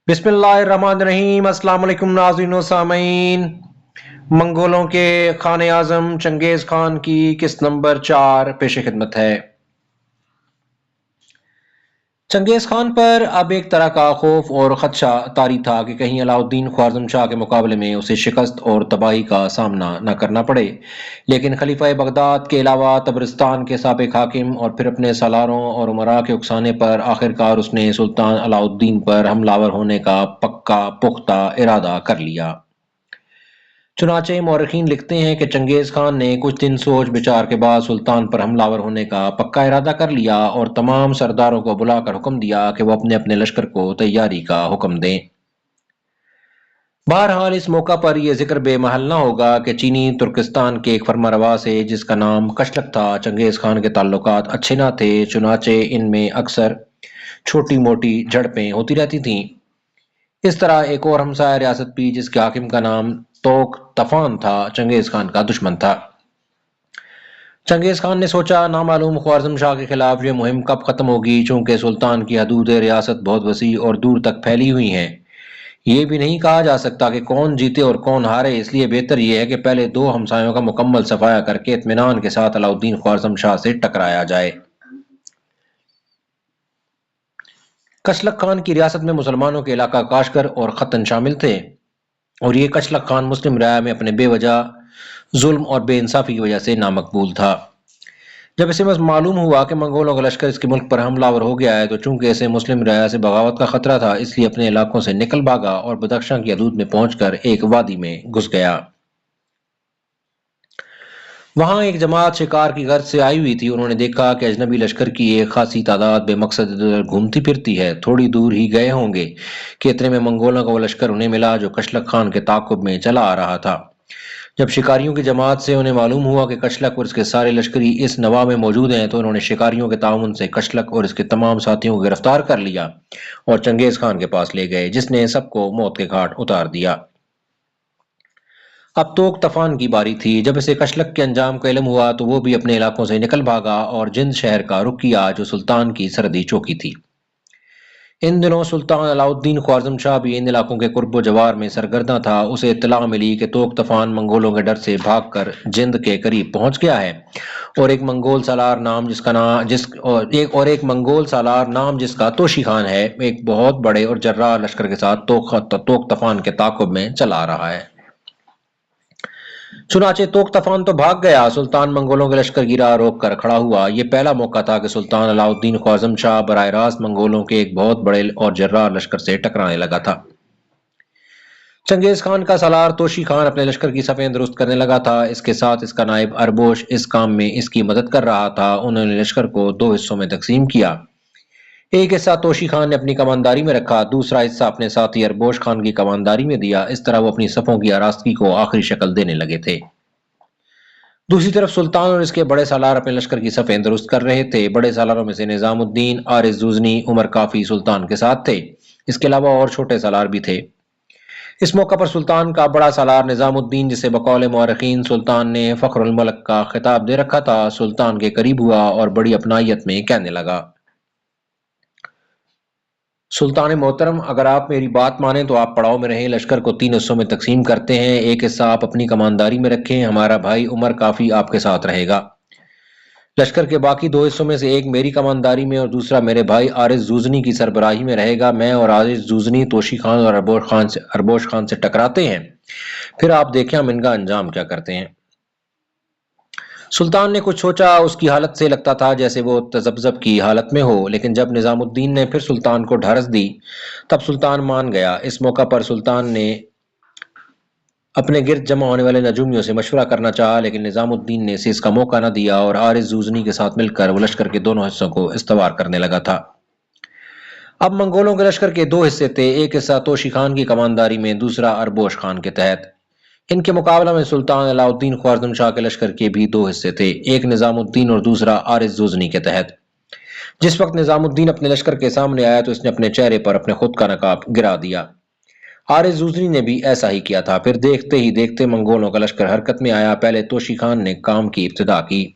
بسم اللہ الرحمن الرحیم۔ السلام علیکم ناظرین و سامعین۔ منگولوں کے خان اعظم چنگیز خان کی قسط نمبر 4 پیش خدمت ہے۔ چنگیز خان پر اب ایک طرح کا خوف اور خدشہ طاری تھا کہ کہیں علاء الدین خوارزم شاہ کے مقابلے میں اسے شکست اور تباہی کا سامنا نہ کرنا پڑے، لیکن خلیفہ بغداد کے علاوہ طبرستان کے سابق حاکم اور پھر اپنے سالاروں اور امراء کے اکسانے پر آخرکار اس نے سلطان علاء الدین پر حملہ آور ہونے کا پختہ ارادہ کر لیا۔ چنانچہ مورخین لکھتے ہیں کہ چنگیز خان نے کچھ دن سوچ بچار کے بعد سلطان پر حملہ آور ہونے کا پکا ارادہ کر لیا اور تمام سرداروں کو بلا کر حکم دیا کہ وہ اپنے اپنے لشکر کو تیاری کا حکم دیں۔ بہرحال اس موقع پر یہ ذکر بے محل نہ ہوگا کہ چینی ترکستان کے ایک فرمانروا سے جس کا نام کشلک تھا، چنگیز خان کے تعلقات اچھے نہ تھے، چنانچہ ان میں اکثر چھوٹی موٹی جھڑپیں ہوتی رہتی تھیں۔ اس طرح ایک اور ہمسایہ ریاست بھی جس کے حاکم کا نام توک طفان تھا، چنگیز خان کا دشمن تھا۔ چنگیز خان نے سوچا نامعلوم خوارزم شاہ کے خلاف یہ مہم کب ختم ہوگی، چونکہ سلطان کی حدود ریاست بہت وسیع اور دور تک پھیلی ہوئی ہیں۔ یہ بھی نہیں کہا جا سکتا کہ کون جیتے اور کون ہارے، اس لیے بہتر یہ ہے کہ پہلے دو ہمسایوں کا مکمل صفایا کر کے اطمینان کے ساتھ علاء الدین خوارزم شاہ سے ٹکرایا جائے۔ کشلک خان کی ریاست میں مسلمانوں کے علاقہ کاشکر اور ختن شامل تھے، اور یہ کشلک خان مسلم رعایا میں اپنے بے وجہ ظلم اور بے انصافی کی وجہ سے نامقبول تھا۔ جب اسے معلوم ہوا کہ منگولوں کا لشکر اس کے ملک پر حملہ آور ہو گیا ہے تو چونکہ اسے مسلم رعایا سے بغاوت کا خطرہ تھا، اس لیے اپنے علاقوں سے نکل بھاگا اور بدخشاں کی حدود میں پہنچ کر ایک وادی میں گھس گیا۔ وہاں ایک جماعت شکار کی غرض سے آئی ہوئی تھی۔ انہوں نے دیکھا کہ اجنبی لشکر کی ایک خاصی تعداد بے مقصد ادھر ادھر گھومتی پھرتی ہے۔ تھوڑی دور ہی گئے ہوں گے کہ اتنے میں منگولوں کا وہ لشکر انہیں ملا جو کشلک خان کے تعاقب میں چلا آ رہا تھا۔ جب شکاریوں کی جماعت سے انہیں معلوم ہوا کہ کشلک اور اس کے سارے لشکری اس نواح میں موجود ہیں تو انہوں نے شکاریوں کے تعاون سے کشلک اور اس کے تمام ساتھیوں کو گرفتار کر لیا اور چنگیز خان کے پاس لے گئے، جس نے سب کو موت کے گھاٹ اتار دیا۔ اب توک طفان کی باری تھی۔ جب اسے کشلک کے انجام کا علم ہوا تو وہ بھی اپنے علاقوں سے نکل بھاگا اور جند شہر کا رخ کیا جو سلطان کی سرحدی چوکی تھی۔ ان دنوں سلطان علاء الدین خوارزم شاہ بھی ان علاقوں کے قرب و جوار میں سرگرداں تھا۔ اسے اطلاع ملی کہ توک طفان منگولوں کے ڈر سے بھاگ کر جند کے قریب پہنچ گیا ہے اور ایک منگول سالار نام جس کا توشی خان ہے، ایک بہت بڑے اور جرار لشکر کے ساتھ توک طفان کے تعاقب میں چلا آ رہا ہے۔ چنانچہ توک طفان تو بھاگ گیا، سلطان منگولوں کے لشکر کی راہ روک کر کھڑا ہوا۔ یہ پہلا موقع تھا کہ سلطان علاء الدین خوارزم شاہ براہ راست منگولوں کے ایک بہت بڑے اور جرار لشکر سے ٹکرانے لگا تھا۔ چنگیز خان کا سالار توشی خان اپنے لشکر کی صفیں درست کرنے لگا تھا، اس کے ساتھ اس کا نائب اربوش اس کام میں اس کی مدد کر رہا تھا۔ انہوں نے لشکر کو دو حصوں میں تقسیم کیا۔ ایک حصہ توشی خان نے اپنی کمانداری میں رکھا، دوسرا حصہ اپنے ساتھی اربوش خان کی کمانداری میں دیا۔ اس طرح وہ اپنی صفوں کی آراستگی کو آخری شکل دینے لگے تھے۔ دوسری طرف سلطان اور اس کے بڑے سالار اپنے لشکر کی صفیں درست کر رہے تھے۔ بڑے سالاروں میں سے نظام الدین، عارض زوزنی، عمر کافی سلطان کے ساتھ تھے۔ اس کے علاوہ اور چھوٹے سالار بھی تھے۔ اس موقع پر سلطان کا بڑا سالار نظام الدین، جسے بقول مورخین سلطان نے فخر الملک کا خطاب دے رکھا تھا، سلطان کے قریب ہوا اور بڑی اپنائیت میں کہنے لگا: سلطان محترم، اگر آپ میری بات مانیں تو آپ پڑاؤ میں رہیں، لشکر کو 3 حصوں میں تقسیم کرتے ہیں، ایک حصہ آپ اپنی کمانداری میں رکھیں، ہمارا بھائی عمر کافی آپ کے ساتھ رہے گا۔ لشکر کے باقی 2 حصوں میں سے ایک میری کمانداری میں اور دوسرا میرے بھائی عارض زوزنی کی سربراہی میں رہے گا۔ میں اور عارض زوزنی توشی خان اور اربوش خان سے ٹکراتے ہیں، پھر آپ دیکھیں ہم ان کا انجام کیا کرتے ہیں۔ سلطان نے کچھ سوچا، اس کی حالت سے لگتا تھا جیسے وہ تذبذب کی حالت میں ہو، لیکن جب نظام الدین نے پھر سلطان کو ڈھارس دی تب سلطان مان گیا۔ اس موقع پر سلطان نے اپنے گرد جمع ہونے والے نجومیوں سے مشورہ کرنا چاہا، لیکن نظام الدین نے اسے اس کا موقع نہ دیا اور عارض زوزنی کے ساتھ مل کر وہ لشکر کے دونوں حصوں کو استوار کرنے لگا تھا۔ اب منگولوں کے لشکر کے 2 حصے تھے، ایک حصہ توشی خان کی کمانداری میں، دوسرا اربوش خان کے تحت۔ ان کے مقابلہ میں سلطان علاء الدین خوارزم شاہ کے لشکر کے بھی 2 حصے تھے، ایک نظام الدین اور دوسرا عارض زوزنی کے تحت۔ جس وقت نظام الدین اپنے لشکر کے سامنے آیا تو اس نے اپنے چہرے پر اپنے خود کا نقاب گرا دیا۔ عارض زوزنی نے بھی ایسا ہی کیا تھا۔ پھر دیکھتے ہی دیکھتے منگولوں کا لشکر حرکت میں آیا۔ پہلے توشی خان نے کام کی ابتدا کی۔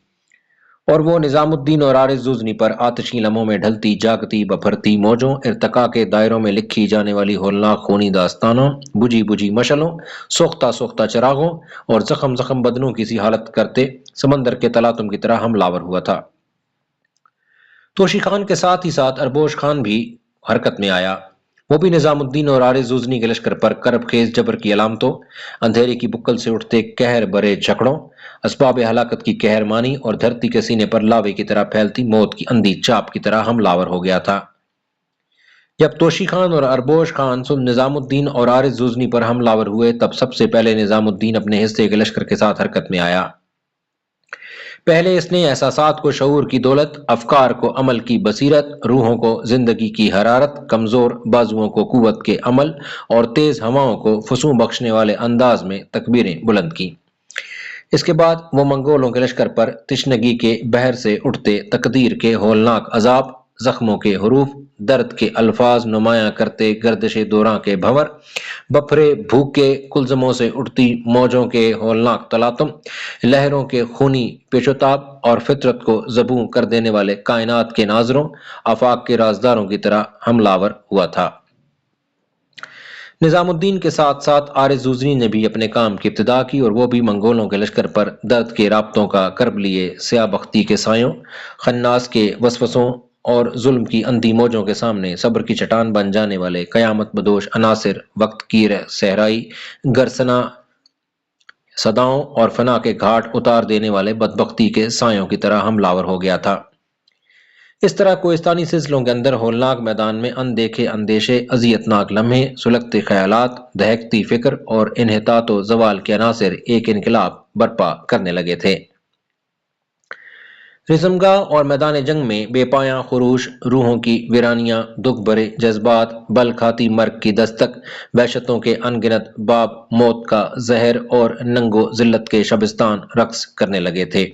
اور وہ نظام الدین اور عارض زوزنی پر آتشی لمحوں میں ڈھلتی جاگتی بپھرتی موجوں، ارتقاء کے دائروں میں لکھی جانے والی ہولناک خونی داستانوں، بجھی بجھی مشلوں، سوختہ سوختہ چراغوں اور زخم زخم بدنوں کی سی حالت کرتے سمندر کے تلاطم کی طرح حملہ آور ہوا تھا۔ توشی خان کے ساتھ ہی ساتھ اربوش خان بھی حرکت میں آیا۔ وہ بھی نظام الدین اور عارض زوزنی کے لشکر پر کرب خیز جبر کی علامتوں، اندھیرے کی بکل سے اٹھتے قہر برے جھکڑوں، اسباب ہلاکت کی قہر مانی اور دھرتی کے سینے پر لاوے کی طرح پھیلتی موت کی اندھی چاپ کی طرح حملہ آور ہو گیا تھا۔ جب توشی خان اور اربوش خان نظام الدین اور عارض زوزنی پر حملہ آور ہوئے، تب سب سے پہلے نظام الدین اپنے حصے کے لشکر کے ساتھ حرکت میں آیا۔ پہلے اس نے احساسات کو شعور کی دولت، افکار کو عمل کی بصیرت، روحوں کو زندگی کی حرارت، کمزور بازوؤں کو قوت کے عمل اور تیز ہواؤں کو فسوں بخشنے والے انداز میں تکبیریں بلند کی۔ اس کے بعد وہ منگولوں کے لشکر پر تشنگی کے بحر سے اٹھتے تقدیر کے ہولناک عذاب، زخموں کے حروف، درد کے الفاظ نمایاں کرتے گردش دوراں کے بھنور، بپھرے بھوکے کلزموں سے اٹھتی موجوں کے ہولناک تلاطم، لہروں کے خونی پیچوتاب اور فطرت کو زبوں کر دینے والے کائنات کے ناظروں، آفاق کے رازداروں کی طرح حملہ آور ہوا تھا۔ نظام الدین کے ساتھ ساتھ عارض زوزنی نے بھی اپنے کام کی ابتدا کی اور وہ بھی منگولوں کے لشکر پر درد کے رابطوں کا کرب لیے سیاہ بختی کے سایوں، خناس کے وسوسوں اور ظلم کی اندھی موجوں کے سامنے صبر کی چٹان بن جانے والے قیامت بدوش عناصر، وقت کی صحرائی گرسنا صداؤں اور فنا کے گھاٹ اتار دینے والے بدبختی کے سایوں کی طرح حملہ آور ہو گیا تھا۔ اس طرح کوہستانی سلسلوں کے اندر ہولناک میدان میں اندیکھے اندیشے، اذیتناک لمحے، سلگتے خیالات، دہکتی فکر اور انحطاط و زوال کے عناصر ایک انقلاب برپا کرنے لگے تھے۔ رزمگاہ اور میدان جنگ میں بے پایاں خروش، روحوں کی ویرانیاں، دکھ بھرے جذبات، بل کھاتی مرگ کی دستک، وحشتوں کے انگنت باب، موت کا زہر اور ننگ و ذلت کے شبستان رقص کرنے لگے تھے۔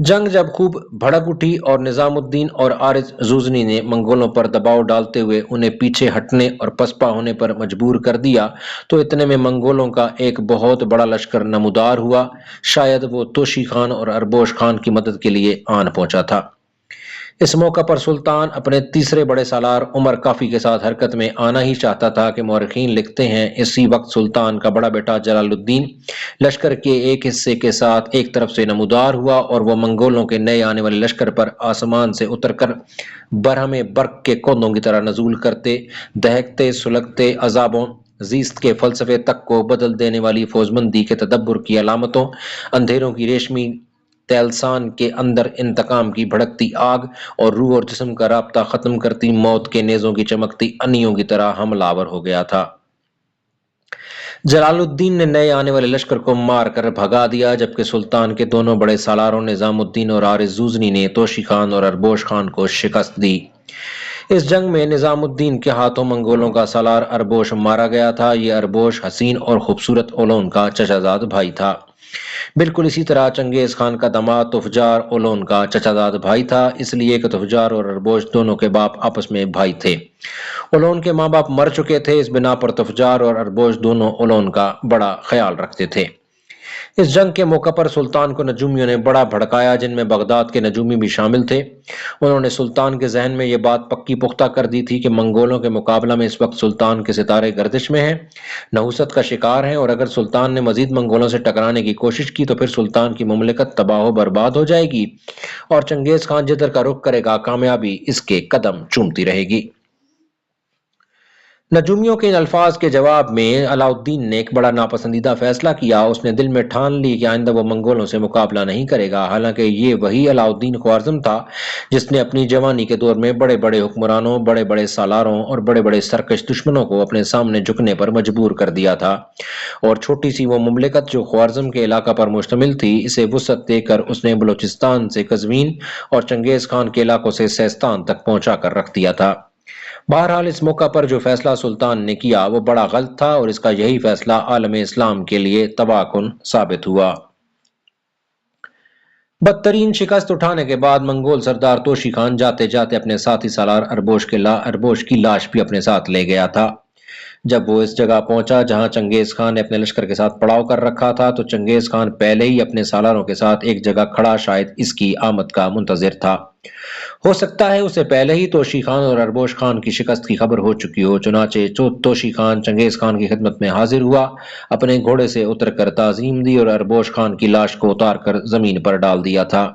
جنگ جب خوب بھڑک اٹھی اور نظام الدین اور عارض زوزنی نے منگولوں پر دباؤ ڈالتے ہوئے انہیں پیچھے ہٹنے اور پسپا ہونے پر مجبور کر دیا، تو اتنے میں منگولوں کا ایک بہت بڑا لشکر نمودار ہوا۔ شاید وہ توشی خان اور اربوش خان کی مدد کے لیے آن پہنچا تھا۔ اس موقع پر سلطان اپنے تیسرے بڑے سالار عمر کافی کے ساتھ حرکت میں آنا ہی چاہتا تھا کہ مورخین لکھتے ہیں اسی وقت سلطان کا بڑا بیٹا جلال الدین لشکر کے ایک حصے کے ساتھ ایک طرف سے نمودار ہوا اور وہ منگولوں کے نئے آنے والے لشکر پر آسمان سے اتر کر برہم برق کے کندھوں کی طرح نزول کرتے، دہکتے سلگتے عذابوں، زیست کے فلسفے تک کو بدل دینے والی فوزمندی کے تدبر کی علامتوں، اندھیروں کی ریشمی تیلسان کے اندر انتقام کی بھڑکتی آگ اور روح اور جسم کا رابطہ ختم کرتی موت کے نیزوں کی چمکتی انیوں کی طرح حملہ آور ہو گیا تھا۔ جلال الدین نے نئے آنے والے لشکر کو مار کر بھگا دیا، جبکہ سلطان کے دونوں بڑے سالاروں نظام الدین اور عارض زوزنی نے توشی خان اور اربوش خان کو شکست دی۔ اس جنگ میں نظام الدین کے ہاتھوں منگولوں کا سالار اربوش مارا گیا تھا۔ یہ اربوش حسین اور خوبصورت اولون کا چچا زاد بھائی تھا۔ بالکل اسی طرح چنگیز خان کا داماد تفجار اولون کا چچا زاد بھائی تھا، اس لیے کہ تفجار اور اربوش دونوں کے باپ آپس میں بھائی تھے۔ اولون کے ماں باپ مر چکے تھے، اس بنا پر تفجار اور اربوش دونوں اولون کا بڑا خیال رکھتے تھے۔ اس جنگ کے موقع پر سلطان کو نجومیوں نے بڑا بھڑکایا، جن میں بغداد کے نجومی بھی شامل تھے۔ انہوں نے سلطان کے ذہن میں یہ بات پکی پختہ کر دی تھی کہ منگولوں کے مقابلہ میں اس وقت سلطان کے ستارے گردش میں ہیں، نحوست کا شکار ہیں، اور اگر سلطان نے مزید منگولوں سے ٹکرانے کی کوشش کی تو پھر سلطان کی مملکت تباہ و برباد ہو جائے گی اور چنگیز خان جدھر کا رخ کرے گا کامیابی اس کے قدم چومتی رہے گی۔ نجومیوں کے ان الفاظ کے جواب میں علاؤالدین نے ایک بڑا ناپسندیدہ فیصلہ کیا۔ اس نے دل میں ٹھان لی کہ آئندہ وہ منگولوں سے مقابلہ نہیں کرے گا۔ حالانکہ یہ وہی علاؤالدین خوارزم تھا جس نے اپنی جوانی کے دور میں بڑے بڑے حکمرانوں، بڑے بڑے سالاروں اور بڑے بڑے سرکش دشمنوں کو اپنے سامنے جھکنے پر مجبور کر دیا تھا، اور چھوٹی سی وہ مملکت جو خوارزم کے علاقہ پر مشتمل تھی، اسے وسعت دے کر اس نے بلوچستان سے قزوین اور چنگیز خان کے علاقوں سے سیستان تک پہنچا کر رکھ دیا تھا۔ بہرحال اس موقع پر جو فیصلہ سلطان نے کیا وہ بڑا غلط تھا، اور اس کا یہی فیصلہ عالم اسلام کے لیے تباہ کن ثابت ہوا۔ بدترین شکست اٹھانے کے بعد منگول سردار توشی خان جاتے جاتے اپنے ساتھی سالار اربوش کی لاش بھی اپنے ساتھ لے گیا تھا۔ جب وہ اس جگہ پہنچا جہاں چنگیز خان نے اپنے لشکر کے ساتھ پڑاؤ کر رکھا تھا تو چنگیز خان پہلے ہی اپنے سالاروں کے ساتھ ایک جگہ کھڑا شاید اس کی آمد کا منتظر تھا۔ ہو سکتا ہے اسے پہلے ہی توشی خان اور اربوش خان کی شکست کی خبر ہو چکی ہو، چنانچہ توشی خان چنگیز خان کی خدمت میں حاضر ہوا، اپنے گھوڑے سے اتر کر تعظیم دی اور اربوش خان کی لاش کو اتار کر زمین پر ڈال دیا تھا۔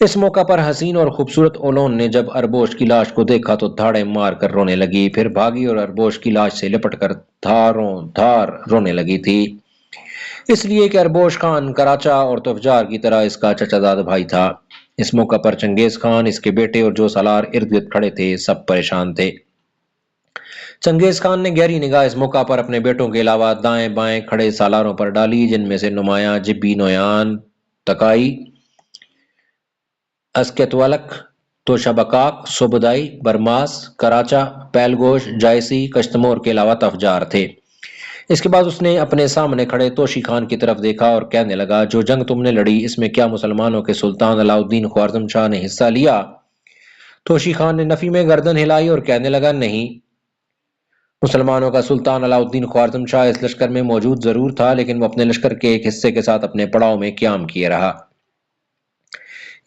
اس موقع پر حسین اور خوبصورت اولون نے جب اربوش کی لاش کو دیکھا تو دھاڑے مار کر رونے لگی، پھر بھاگی اور اربوش کی لاش سے لپٹ کر دھاروں دھار رونے لگی تھی، اس لیے کہ اربوش خان کراچا اور تفجار کی طرح اس کا چچا زاد بھائی تھا۔ اس موقع پر چنگیز خان، اس کے بیٹے اور جو سالار ارد گرد کھڑے تھے سب پریشان تھے۔ چنگیز خان نے گہری نگاہ اس موقع پر اپنے بیٹوں کے علاوہ دائیں بائیں کھڑے سالاروں پر ڈالی، جن میں سے نمایاں جبی نویان، تکائی، اسکت ولک، توشبکاک، صوبدائی، برماس، کراچا، پیلگوش، جائسی، کشتمور کے علاوہ تفجار تھے۔ اس کے بعد اس نے اپنے سامنے کھڑے توشی خان کی طرف دیکھا اور کہنے لگا، جو جنگ تم نے لڑی اس میں کیا مسلمانوں کے سلطان علاؤ الدین خوارزم شاہ نے حصہ لیا؟ توشی خان نے نفی میں گردن ہلائی اور کہنے لگا، نہیں، مسلمانوں کا سلطان علاؤ الدین خوارزم شاہ اس لشکر میں موجود ضرور تھا، لیکن وہ اپنے لشکر کے ایک حصے کے ساتھ اپنے پڑاؤ میں قیام کیے رہا۔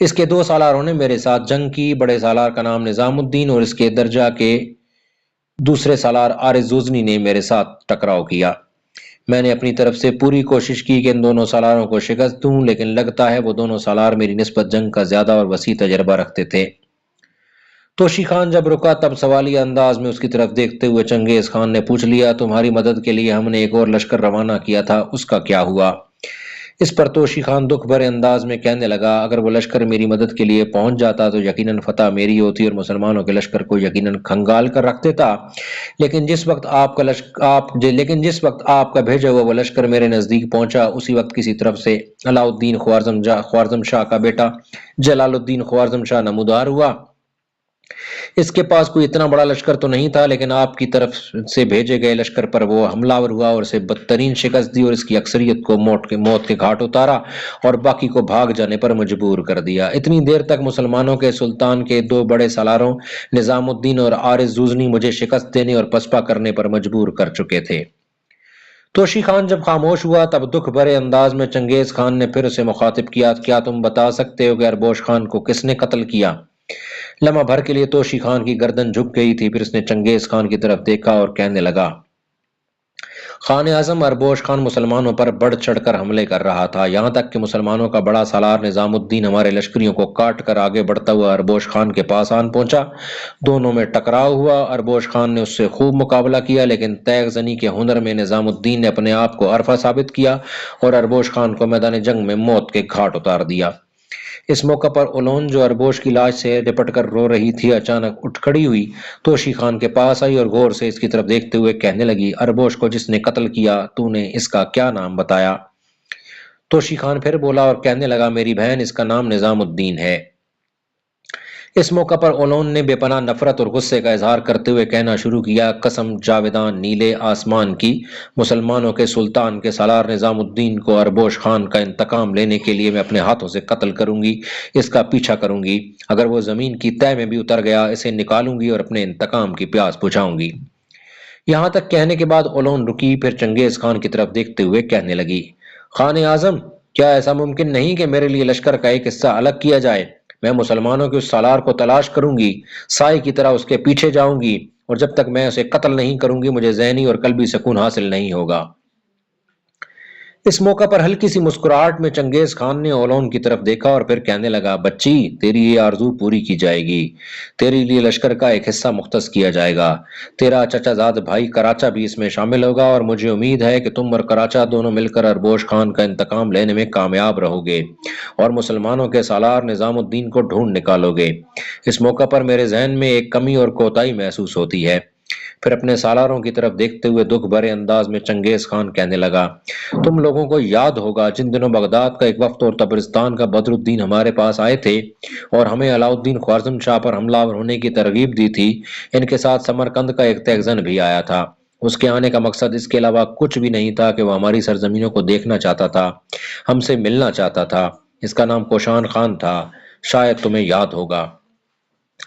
اس کے 2 سالاروں نے میرے ساتھ جنگ کی، بڑے سالار کا نام نظام الدین اور اس کے درجہ کے دوسرے سالار عارض زوزنی نے میرے ساتھ ٹکراؤ کیا۔ میں نے اپنی طرف سے پوری کوشش کی کہ ان دونوں سالاروں کو شکست دوں، لیکن لگتا ہے وہ دونوں سالار میری نسبت جنگ کا زیادہ اور وسیع تجربہ رکھتے تھے۔ توشی خان جب رکا تب سوالیہ انداز میں اس کی طرف دیکھتے ہوئے چنگیز خان نے پوچھ لیا، تمہاری مدد کے لیے ہم نے ایک اور لشکر روانہ کیا تھا، اس کا کیا ہوا؟ اس پر توشی خان دکھ بھرے انداز میں کہنے لگا، اگر وہ لشکر میری مدد کے لیے پہنچ جاتا تو یقیناً فتح میری ہوتی اور مسلمانوں کے لشکر کو یقیناً کھنگال کر رکھ دیتا، لیکن جس وقت آپ کا بھیجا ہوا وہ لشکر میرے نزدیک پہنچا، اسی وقت کسی طرف سے علاؤ الدین خوارزم شاہ کا بیٹا جلال الدین خوارزم شاہ نمودار ہوا۔ اس کے پاس کوئی اتنا بڑا لشکر تو نہیں تھا، لیکن آپ کی طرف سے بھیجے گئے لشکر پر وہ حملہ آور ہوا اور اسے بدترین شکست دی اور اس کی اکثریت کو موت کے گھاٹ اتارا اور باقی کو بھاگ جانے پر مجبور کر دیا۔ اتنی دیر تک مسلمانوں کے سلطان کے 2 بڑے سالاروں نظام الدین اور عارض زوزنی مجھے شکست دینے اور پسپا کرنے پر مجبور کر چکے تھے۔ توشی خان جب خاموش ہوا تب دکھ بھرے انداز میں چنگیز خان نے پھر اسے مخاطب کیا، کیا تم بتا سکتے ہو کہ اربوش خان کو کس نے قتل کیا؟ لمحہ بھر کے لیے توشی خان کی گردن جھک گئی تھی، پھر اس نے چنگیز خان کی طرف دیکھا اور کہنے لگا، خان اعظم، اربوش خان مسلمانوں پر بڑھ چڑھ کر حملے کر رہا تھا، یہاں تک کہ مسلمانوں کا بڑا سالار نظام الدین ہمارے لشکریوں کو کاٹ کر آگے بڑھتا ہوا اربوش خان کے پاس آن پہنچا۔ دونوں میں ٹکراؤ ہوا، اربوش خان نے اس سے خوب مقابلہ کیا، لیکن تیغ زنی کے ہنر میں نظام الدین نے اپنے آپ کو عرفہ ثابت کیا اور اربوش خان کو میدان جنگ میں موت کے گھاٹ اتار دیا۔ اس موقع پر اولون جو اربوش کی لاش سے لپٹ کر رو رہی تھی اچانک اٹھ کھڑی ہوئی، توشی خان کے پاس آئی اور غور سے اس کی طرف دیکھتے ہوئے کہنے لگی، اربوش کو جس نے قتل کیا تو نے اس کا کیا نام بتایا؟ توشی خان پھر بولا اور کہنے لگا، میری بہن، اس کا نام نظام الدین ہے۔ اس موقع پر اولون نے بے پناہ نفرت اور غصے کا اظہار کرتے ہوئے کہنا شروع کیا، قسم جاویدان نیلے آسمان کی، مسلمانوں کے سلطان کے سالار نظام الدین کو اربوش خان کا انتقام لینے کے لیے میں اپنے ہاتھوں سے قتل کروں گی، اس کا پیچھا کروں گی، اگر وہ زمین کی تہہ میں بھی اتر گیا اسے نکالوں گی اور اپنے انتقام کی پیاس بجھاؤں گی۔ یہاں تک کہنے کے بعد اولون رکی، پھر چنگیز خان کی طرف دیکھتے ہوئے کہنے لگی، خان اعظم، کیا ایسا ممکن نہیں کہ میرے لیے لشکر کا ایک حصہ الگ کیا جائے؟ میں مسلمانوں کے اس سالار کو تلاش کروں گی، سائے کی طرح اس کے پیچھے جاؤں گی، اور جب تک میں اسے قتل نہیں کروں گی مجھے ذہنی اور قلبی سکون حاصل نہیں ہوگا۔ اس موقع پر ہلکی سی مسکراہٹ میں چنگیز خان نے اولون کی طرف دیکھا اور پھر کہنے لگا، بچی، تیری یہ آرزو پوری کی جائے گی، تیرے لیے لشکر کا ایک حصہ مختص کیا جائے گا، تیرا چچا زاد بھائی کراچا بھی اس میں شامل ہوگا، اور مجھے امید ہے کہ تم اور کراچا دونوں مل کر اربوش خان کا انتقام لینے میں کامیاب رہو گے اور مسلمانوں کے سالار نظام الدین کو ڈھونڈ نکالو گے۔ اس موقع پر میرے ذہن میں ایک کمی اور کوتاہی محسوس ہوتی ہے۔ پھر اپنے سالاروں کی طرف دیکھتے ہوئے دکھ بھرے انداز میں چنگیز خان کہنے لگا، تم لوگوں کو یاد ہوگا جن دنوں بغداد کا ایک وفد اور تبرستان کا بدر الدین ہمارے پاس آئے تھے اور ہمیں علاؤ الدین خوارزم شاہ پر حملہ آور ہونے کی ترغیب دی تھی، ان کے ساتھ سمرقند کا ایک تیغزن بھی آیا تھا۔ اس کے آنے کا مقصد اس کے علاوہ کچھ بھی نہیں تھا کہ وہ ہماری سرزمینوں کو دیکھنا چاہتا تھا، ہم سے ملنا چاہتا تھا۔ اس کا نام کوشان خان تھا، شاید تمہیں یاد ہوگا۔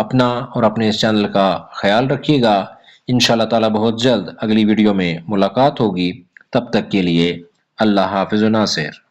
اپنا اور اپنے اس چینل کا خیال رکھیے گا۔ انشاءاللہ تعالی بہت جلد اگلی ویڈیو میں ملاقات ہوگی، تب تک کے لیے اللہ حافظ و ناصر۔